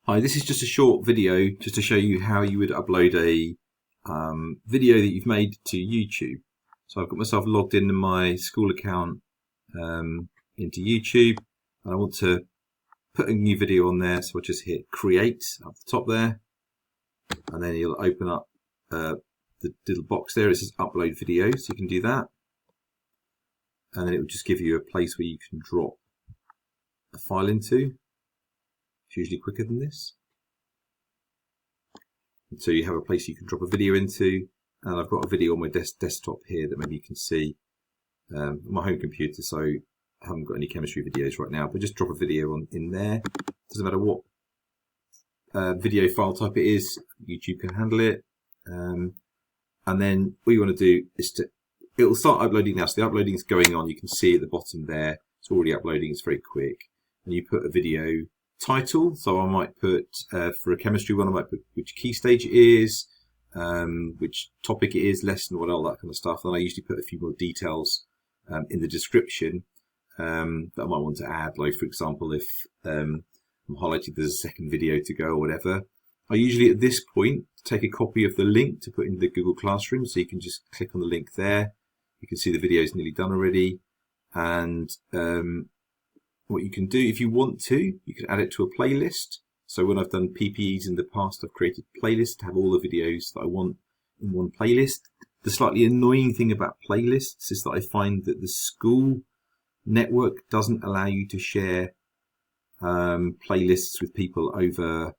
Hi, this is just a short video just to show you how you would upload a video that you've made to YouTube. So I've got myself logged into my school account into YouTube, and I want to put a new video on there. So I'll just hit create up the top there, and then you'll open up the little box there. It says upload video, so you can do that, and then it will just give you a place where you can drop a file into. It's usually quicker than this. And so you have a place you can drop a video into, and I've got a video on my desktop here that maybe you can see on my home computer, so I haven't got any chemistry videos right now, but just drop a video in there. Doesn't matter what video file type it is, YouTube can handle it. And then what you want to do is it'll start uploading now. So the uploading is going on. You can see at the bottom there, it's already uploading, it's very quick. And you put a video title, so I might put for a chemistry one, I might put which key stage it is, which topic it is, lesson, what all that kind of stuff. Then I usually put a few more details in the description that I might want to add, like for example if I'm highlighting there's a second video to go or whatever. I usually at this point take a copy of the link to put in the Google Classroom, so you can just click on the link there. You can see the video is nearly done already, and what you can do, if you want to, you can add it to a playlist. So when I've done PPEs in the past, I've created playlists to have all the videos that I want in one playlist. The slightly annoying thing about playlists is that I find that the school network doesn't allow you to share playlists with people over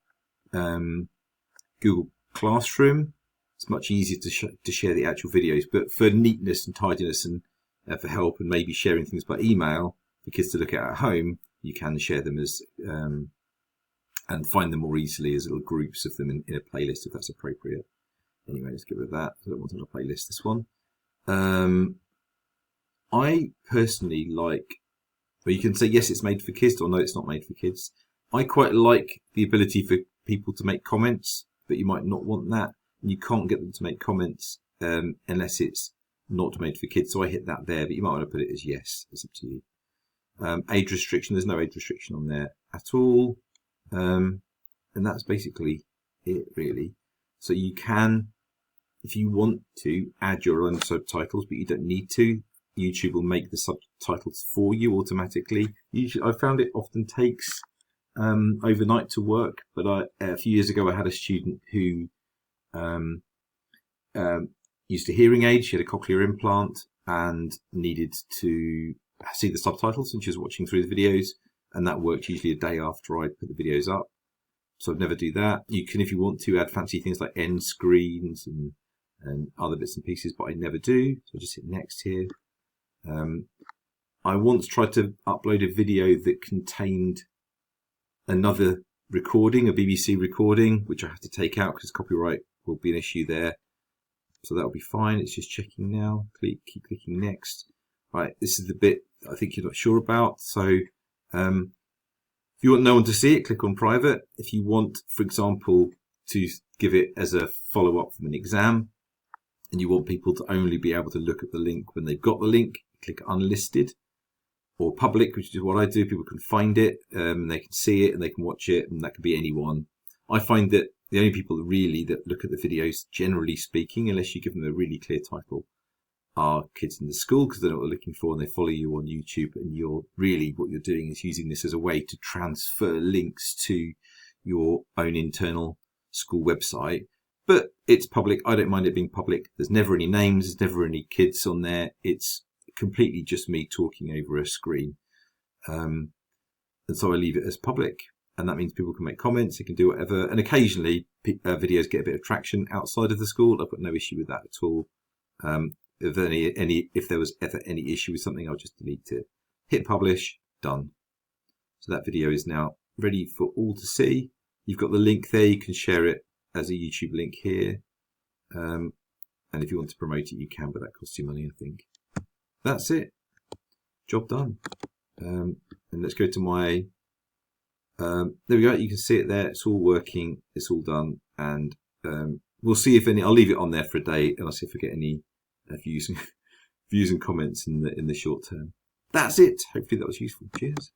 Google Classroom. It's much easier to share the actual videos, but for neatness and tidiness and for help and maybe sharing things by email for kids to look at home, you can share them as and find them more easily as little groups of them in a playlist if that's appropriate. Anyway, let's get rid of that. I don't want to playlist this one. I personally like, well, you can say yes, it's made for kids, or no, it's not made for kids. I quite like the ability for people to make comments, but you might not want that. And you can't get them to make comments unless it's not made for kids. So I hit that there, but you might want to put it as yes. It's up to you. Age restriction, there's no age restriction on there at all. And that's basically it, really. So you can, if you want to, add your own subtitles, but you don't need to. YouTube will make the subtitles for you automatically. Usually, I found it often takes overnight to work, but a few years ago I had a student who used a hearing aid. She had a cochlear implant and needed to see the subtitles, and she was watching through the videos, and that worked usually a day after I'd put the videos up. So I'd never do that. You can, if you want to, add fancy things like end screens and other bits and pieces, but I never do. So I just hit next here. I once tried to upload a video that contained another recording, a BBC recording, which I have to take out because copyright will be an issue there. So that'll be fine. It's just checking now. Keep clicking next. Right, this is the bit I think you're not sure about. So if you want no one to see it, click on private. If you want, for example, to give it as a follow-up from an exam, and you want people to only be able to look at the link when they've got the link, click unlisted, or public, which is what I do. People can find it, and they can see it, and they can watch it, and that could be anyone. I find that the only people really that look at the videos, generally speaking, unless you give them a really clear title, are kids in the school, because they know what they're looking for and they follow you on YouTube, and you're really, what you're doing is using this as a way to transfer links to your own internal school website. But it's public. I don't mind it being public. There's never any names, there's never any kids on there. It's completely just me talking over a screen. And so I leave it as public, and that means people can make comments, they can do whatever, and occasionally videos get a bit of traction outside of the school. I've got no issue with that at all. If there was ever any issue with something, I'll just delete it. Hit publish, done. So that video is now ready for all to see. You've got the link there, you can share it as a YouTube link here. And if you want to promote it, you can, but that costs you money, I think. That's it. Job done. And let's go to my, there we go. You can see it there. It's all working. It's all done. And we'll see if any, I'll leave it on there for a day, and I'll see if I get any views and comments in the short term. That's it. Hopefully that was useful. Cheers.